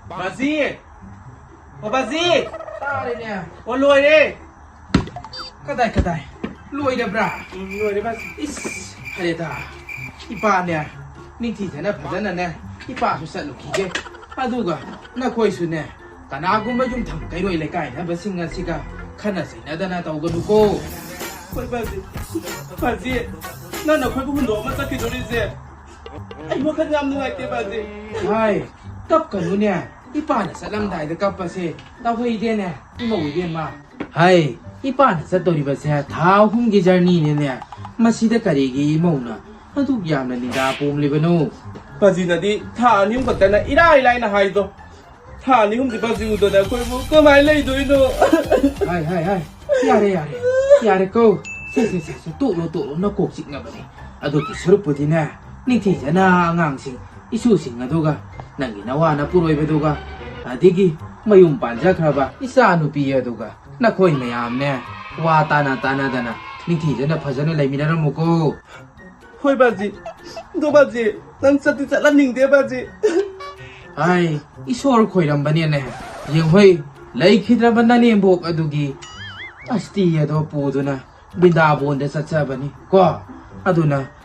바지! 바지! 따리냐? 올로이래! 가다이. 루이데브라. 올로이래 바지. 이스. 하레다. 이빠냐? 닝티잖아 파잖아네. 이빠도 살루키게. 아두가 나 거이수네. 가나고마 좀 담가이로 일레까이나 버싱가 시가 카나세나다나 타오거두고. 거이 바지. 난 아까 그 혼자 엄마 딱히 노리지. 아이 뭐 그냥 없는 거 할게 바지. 하이. 깝가누냐? 이빠는 살람다이다 깝바세. 나회이데네. 이모 위데마. 하이. 이빠는 살도리바세 다 홍기잘니네네. 마시다 가리기 이모나. 아두 야나 니다 봄리바노. 바지나디 타 아님 것다나 이라이라이나 하이도. 타 아니 홈디 바지 우도다 거이 뭐 그만 레이도이노. 하이. 야래 고. 세세세 또로 너 꼭지가 보네. 아두기 서럽보디네. 닝티잖아 안강싱. 이수싱 아두가 nangi nawana puroi beduga adigi mayum panja khraba isa nupi aduga na khoi mayam ne wa tana dana ningthi jana phajana laimina muko hoi baji do baji nang chati chala ningde baji ai isor khoiram bani ne yeng hoi lai khidra banani bok adugi asti ado puduna bindabon de sacha bani ko aduna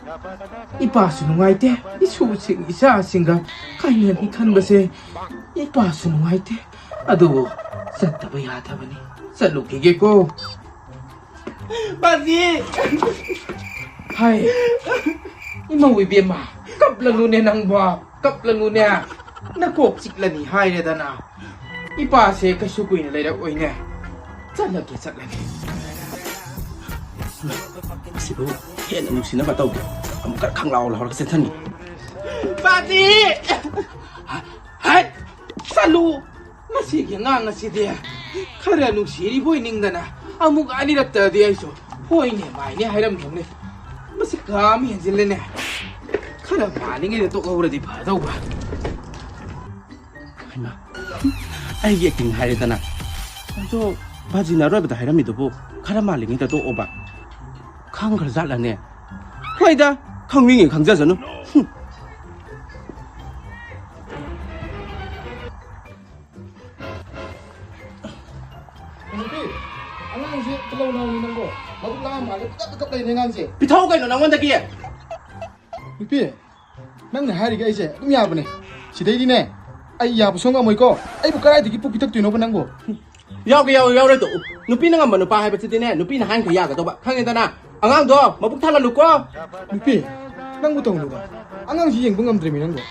이빠수 누가이때 이수싱 이사싱가 가인은 이칸바세 이빠수 누가이때 아도 삿다바 야다바니 삿루키게고 바지 하이 이마 위비마 갑라누네 낭바 갑라누네 나꼭 찍라니 하이레다나 이빠세 가슈구이네 레라 오이네 잣라게 sibu hiện là xin nó vào tàu một cách khăng lao là họ sẽ thân baji hai salu nasi ngang nasi dia khara nu siri boy ningdana amuk ani ratta dia iso boy ne mai ne hairam thongne masi kam henjil ne khara mani nge to ko di pha dau ba 하이마 아이게 긴 하이다나 저 바지 나로에다 하이람이도 보 카라말링이다 또 오바 강걸 잘라네 화이다 강윙이 강자서는 angang si telaw na ni nanggo mabuk lang ma kapkap lay ngang si 비타오가 있는 나원다기에 삐, 난 하리가 이제 좀 야보네. 시대이네. 아이 야부 송가 뭐이고? 아이 부까라이 되기 뽀 비탁 뛰노 보난고. 야우래도 누피는 한번 누빠 해봤지네 누피는 한그 야가도 봐 강에다나 앙앙도 뭐 북탈라 놓고 삐, 난부터 오는가? 안강시 영봉감 들으면 거.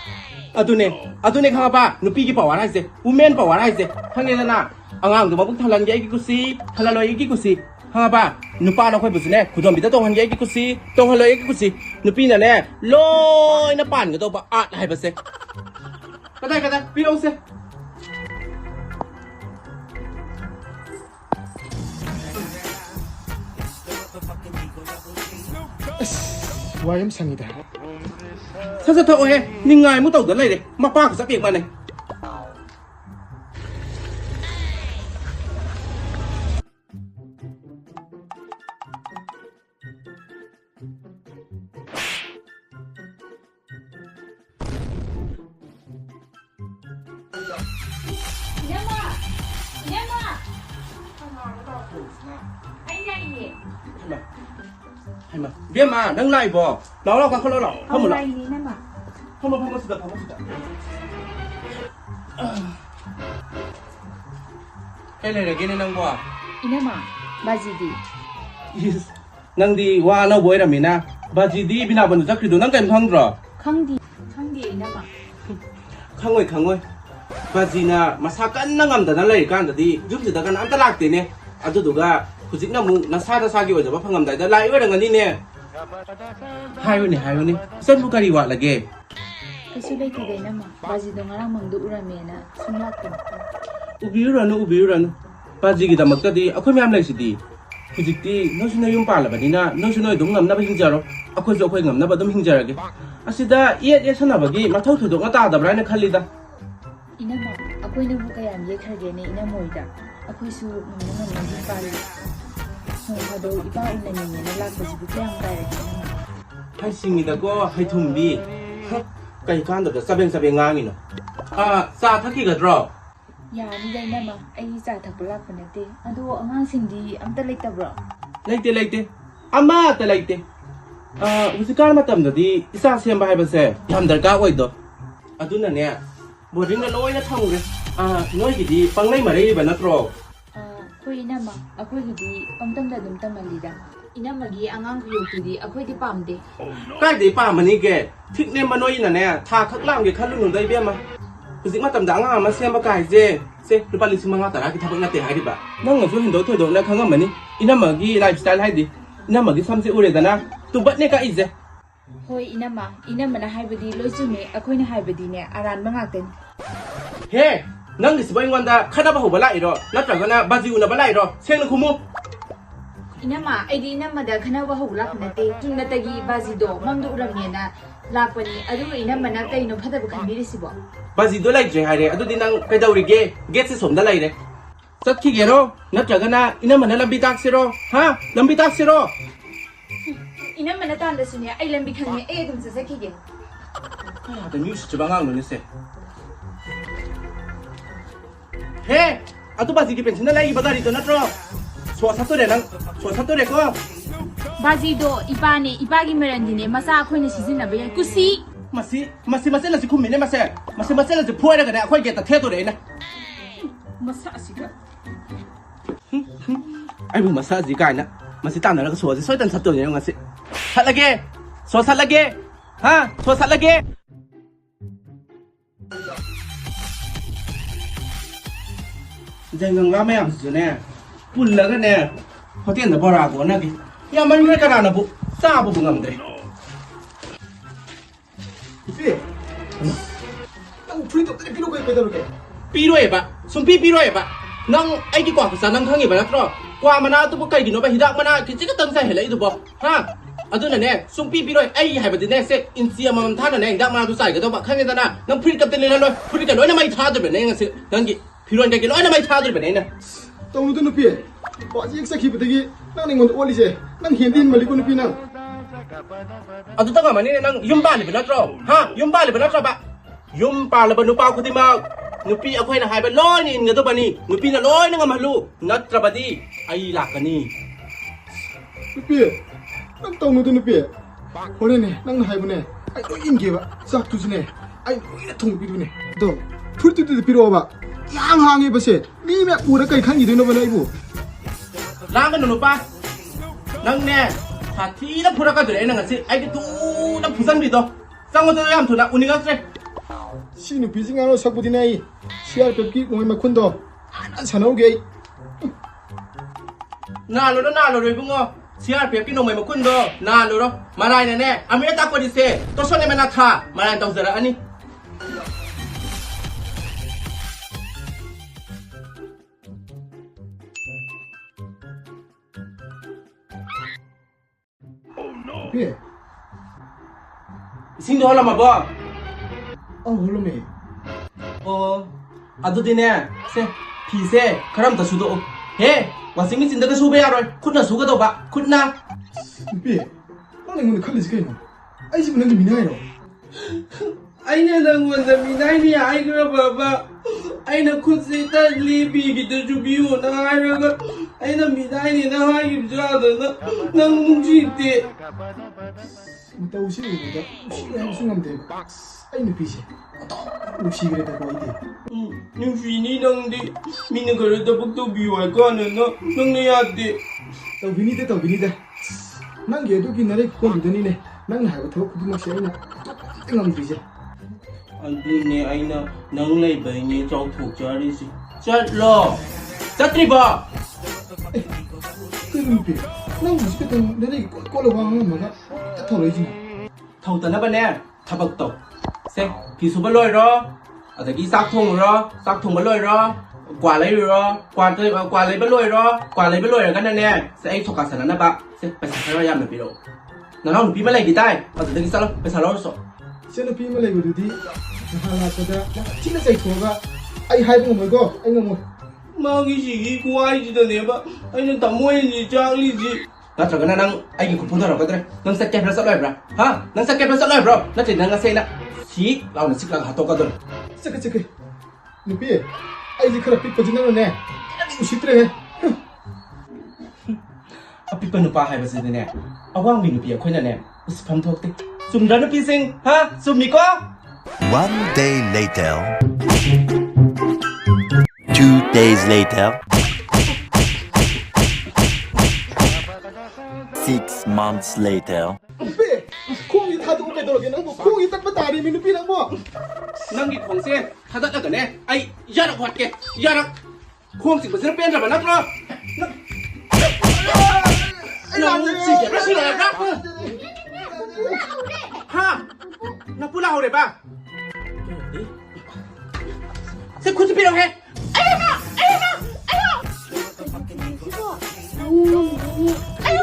아두네 강아봐 누피기 봐와라 이제 우멘 봐와라 이제 강에다나 앙앙도 뭐 북탈란 게 얘기구시 탈라로 얘기구시 강아봐 누빠나 회부스네 구dom비다 동한 게 얘기구시 동할로 얘기구시 누피나네 로이나 빤거도 봐 아, 해봤세 가다 비로세 와임 상이다. sao thợ he nhưng ngài muốn tàu tới này mà pa của sắp việc mà này mà biết mà nâng lại bò nó là không lo không một lại không có sự thật cái này là cái này nâng bò Inama, Bazidi. yes nâng đi qua nó bồi là mình à bà chỉ đi bên nào vẫn chắc thì đồ nâng kèm không rồi Khangdi Inama. không ơi bà chỉ là mà sao cắn nâng ngầm thật nó lấy can thật đi giúp gì ta cắn ăn ta lạc tiền nè à tôi cả 그 지금 나 사다 사기 와서 밥 한감 다이다 라이 왜랑 아니네 하요네 선부까지 와라게 Kasulay kiday nama. Bazido nga lang mangduuramena. Sumlatin. 우비우라노 바지기다 먹다디 아코 매 암라이시디 그직디 너스나 용 빨라바디나 너스나 동 남나바 힘자로 아코서 아코 남나바 좀 힘자라게 아시다 예 선나바기 마타우 토도가 따다브라네 칼리다 Inama, ako'y nabukayam yekhage ni inamoyda. Ako'y surok ng mga hindi pali. Nung daw ipaon na niya nalagpas bukayam kaya naman. 할싱이다고 하이톰비 까이 간다다 사뱅 앙이노 ꯆꯥ ꯊꯛꯈꯤꯒꯗ꯭ꯔꯣ อย่านี่ได้นะมาไอ้จ่าถักปลักปนเต้อดูอ่างสิ่งดีอันตะเล็กตะบรอ ꯂꯩꯇꯦ ꯑꯃꯠꯇ ꯂꯩꯇꯦ ꯍꯧꯖꯤꯛꯀꯥꯟ ꯃꯇꯝꯗꯗꯤ ꯏꯆꯥ ꯁꯦꯝꯕ ꯍꯥꯏꯕꯁꯦ ꯌꯥꯝ ꯗꯔꯀꯥꯔ ꯑꯣꯏꯗꯣ ꯑꯗꯨꯅꯅꯦ ꯕꯣꯔꯗꯤꯡꯗ ꯂꯣꯏꯅ ꯊꯝꯈ꯭ꯔꯦ ꯅꯣꯏꯒꯤꯗꯤ ꯄꯪꯂꯩ ꯃꯔꯩꯔꯤꯕ ꯅꯠꯇ꯭ꯔꯣ คุยนะมาคุยดีปังตั้มแต่ดุมตั้มมาลีดาอินามากีอ่างคุยอยู่ดีคุยที่ปามเด ꯀꯥꯏꯗꯩ ꯄꯥꯝꯕꯅꯤꯒꯦ ꯊꯤꯛꯅꯦꯝꯕ ꯅꯣꯏꯅꯅꯦ ꯊꯥ ꯈꯛ ꯂꯥꯡꯒꯦ ꯈꯜꯂꯨꯅꯨꯗ ꯏꯕꯦꯝꯃ ꯍꯧꯖꯤꯛ ꯃꯇꯝꯗ ꯑꯉꯥꯡ ꯑꯃ ꯁꯦꯝꯕ ꯀꯥꯏꯁꯦ ꯁꯦ ꯂꯨꯄꯥ 5,000-10,000 ꯊꯕꯛ ꯅꯠꯇꯦ ꯍꯥꯏꯔꯤꯕ ꯅꯪꯅꯁꯨ ꯍꯦꯟꯗꯣꯛ ꯊꯣꯏꯗꯣꯛꯅ ꯈꯪꯉꯝꯃꯅꯤ 이남마기 라이프 스타일 하이디 이남마기 삼세 우레다나 뚜밭네 까이제 เฮ้ยอินามา하이버디 로이즈메 아코이나 하이버디네 아란 망악된 해 낭디 스바인 관다 카다바 호발라 이러 나트라가나 바지우나 발라 이러 생는 구무 이나마 아이디 이나마다 카나바 호블라 나테 뚱나타기 바지도 맘도 우람니나 라퍼니 아두 이나마나 까이노 파다부 칸비리시보 바지도 라이제 하이레 아두디 낭 까다우리게 게츠 솜다 라이레 ꯆꯠꯈꯤꯒꯦꯔꯣ ꯅꯠꯇ꯭ꯔꯒꯅ ꯏꯅꯝꯃꯅ ꯂꯝꯕꯤ ꯇꯥꯛꯁꯤꯔꯣ ꯍꯥ ꯂꯝꯕꯤ ꯇꯥꯛꯁꯤꯔꯣ 이남마나 딴데스네 아이 람비 칸네 에 좀 쯧쯧키게 아, 미 수치바 앙노네세 해 아또 바지기 벤친나 라이기 바다리도 나트로 소사토레 거 바지도 이바기 메란디네 마사 아코이나 시즌나베 쿠시 마시 쿠미네 마시 포에라가네 아코이게다 테도레나 마사시가 아이고 마사지 가이나 마시 따나라가 소지 소이단 샀더니 영아시 살라게 소 살라게 소 살라게 쟁강 라메야 주네 불라가네 호텔에 보라고 나기 야만 왜 가라나 부 싸부 bungam데 이피 너 프린트 어떻게 필요가 있고 이렇게 삐로해봐 손삐 삐로해봐 넌 아이기 과부사 넌 강해봐 나트로 과마나 또 볼까 이기노 봐 히닥마나 기지가 던사 해라 이도 봐 아두나네 손삐 삐로해 아이 해봐드네 세 인시야 맘 타나네 히닥마나도 싸이가도 봐 강해다나 넌 프리카 때리나 프리카 너네 많이 타들베네 네 넌기 필요한 게 너네 많이 타들베네 떠오르던 누피 와지 익사키부터기 난 이건 올리제 난 현디인 말리고 누피 난 아두 잠깐만이 난 윤발리베 나트로 윤발리베 나트로 봐 윤발리베 누파 쿠디마 nupi aku na haiba loy ni ngato bani nupi na loy na ngamalu natrabadi ai lakani 누피 난 떠오르던 누피 오래네 난 하이브네 아이 인게바 싹 두스네 아이 통비두네 너 풀뜨뜨 필요 봐 양항에 버세 니메 우라까지 칸이 되는 거나 이거 langan nupa nang ne hati na pura ka dure na ngasi ai tu na pusan bi do sango to yam thuna uninga tre 시누 비징하노 sak부디나이 CRP기 공에 콘도 하나 사나오게 na lo bungo siar pe pino mai makun do na lo ro marai ne ne amira ta ko dise to so ne mana tha marai tong zara ani 예. sing do hala ma ba 홀로메 아두디네 세 피세 그럼 더 수도 해 와싱이 진다가 수배야로 굿나 수가도 봐 굿나 누피 난 이건 칼리지 개노 아이 집은 난 미나이로 아이네 당원자 미나이야 아이가 봐봐 아이나 굿시다 리비기도 주비오 나 아이가 아이나 미나이니 나 하기 좋아하다 나 뭉치대 맞다 우시리보다 우시가 한 순간 돼 아이 누피시 우시 그래다 뭐 이게 뉴시니 낭디 미는 그래도 복도 비와할 거는 낭네 야디 또 비니데 난 얘도 기나래 그건 믿으니네 난 하고 더 그만 시에나 땡감 비제 안두네 아이나 낭레 바이니 쪽 자리지 잣러 잣리바 그 누피 난 무식했던 내가 꼴로 방은 뭐가 털어지나 ꯊꯧꯇꯅꯕꯅꯦ ꯊꯕꯛꯇꯣ ꯁꯦ ꯐꯤ ꯁꯨꯕ ꯂꯣꯏꯔꯣ ꯑꯗꯒꯤ ꯆꯥꯛ ꯊꯣꯡꯕ ꯂꯣꯏꯔꯣ ꯀ꯭ꯋꯥ ꯂꯩꯔꯨꯔꯣ ꯀ꯭ꯋꯥ ꯂꯩꯕ ꯂꯣꯏꯔꯒꯅꯅꯦ ꯁꯦ ꯑꯩ ꯊꯣꯀꯥ ꯁꯥꯟꯅꯅꯕ ꯁꯦ ꯄꯩꯁꯥ ꯈꯔ ꯌꯥꯝꯅ ꯄꯤꯔꯛꯑꯣ ꯅꯅꯥꯎ ꯅꯨꯄꯤ ꯑꯃ ꯂꯩꯈꯤ ꯇꯥꯏ ꯑꯗꯨꯗꯒꯤ ꯆꯠꯂꯣ ꯄꯩꯁꯥ ꯂꯧꯔꯁꯨ ꯏꯆꯟꯅꯨꯄꯤ ꯑꯃ ꯂꯩꯕꯗꯨꯗꯤ ꯅꯍꯥꯟ ꯂꯥꯛꯄꯗ ꯊꯤꯅ ꯆꯩꯊꯣꯛꯑꯒ ꯑꯩ ꯍꯥꯏꯕ ꯉꯝꯃꯣꯏꯀꯣ ꯑꯩ ꯉꯝꯃꯣꯏ ꯃꯥꯒꯤꯁꯤꯒꯤ ꯈꯨꯋꯥꯏꯁꯤꯗꯅꯦꯕ ꯑꯩꯅ ꯇꯝꯃꯣꯏꯅꯤ ꯆꯥꯛꯂꯤꯁꯤ ꯅꯠꯇ꯭ꯔꯒꯅ ꯅꯪ ꯑꯩꯒꯤ ꯈꯨꯠ ꯐꯨꯟꯊꯔꯛꯀꯗ꯭ꯔꯦ ꯅꯪ ꯆꯠꯀꯦ ꯍꯥꯏꯕ꯭ꯔꯥ ꯆꯠꯂꯣꯏꯕ꯭ꯔꯥ ꯅꯪ ꯆꯠꯀꯦ ꯍꯥꯏꯕ꯭ꯔꯥ ꯆꯠꯂꯣꯏꯕ꯭ꯔꯣ ꯅꯠꯇ꯭ꯔꯗꯤ ꯅꯪ ꯉꯁꯤ ꯑꯩꯅ 씩 라우는 식랑 하도가들. 잠깐. 누피, 아이지 그라 삐빠지나네. 우시트래. 아삐빠 누빠 하이버스네. 아왕 비 누피야 코냐네. 우스팜 톡대. 숨다 누피생 하 숨니까? 1 day later. 2 days later. 6 months later. 누피, 콩이 다 두고 빼도록에 낭보 콩이 딱 맞다리 미 누피 낭보. 낭기 콩세 하다다가네. 아이 야락 할게. 야락. 콩식 무슨 뺀다만 나더라. 너무 지게 싫어라. 하. 나 뿌라오 레바. 세 코치 필요해.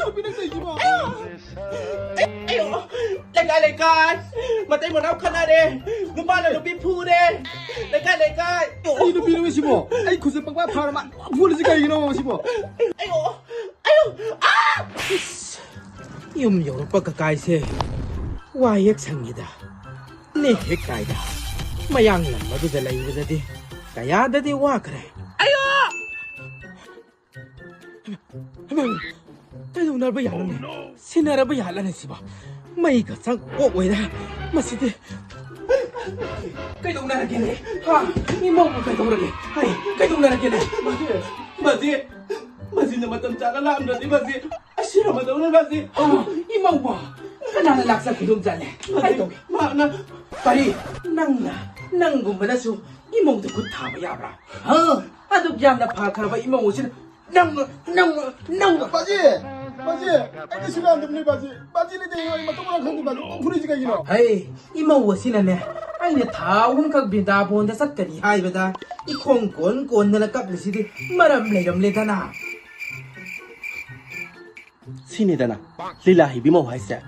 누피 낭 되지 마. 아유, 레가 맞다 이모 나오 카나데 누바나 누비 푸데 레가 이 누피 왜 씹어? 아이 구슬 빵빵 파라마. 부르지가 이놈 씹어. 아유 아 Yum yung pagkakaise. Wayak sangida. Nihik kaida. Mayang lang madudalay mo dati. Kaya dati wakre. 아유 Tayo na ba yalan eh? Sinara ba yalan eh siba? May kasang kukway na. Masiti. kaitong narakene ha imo mo kaitong rage ay kaitong narakene Mazi na matamta na lam dati Mazi asira mataw na Mazi Imaw ba? Nananalak sa kudong dyan eh. Ay, togi. mana Pari, nang gumana so, imong dukot tama yabra. Ha? Adog yan na pakaraba imong usin. Nang. 바지. 아이 싫어 안 됩니 바지. 바지는 내가 이마 동그란 한데 바지. 부르지가 이놈. Ay, imong usin na ay na taon kag bindabon da sa kanihay ba da? Ikong kon na nakaplisidi, maramlay-ramlay na. 신이다나 릴라 heibi mo haisa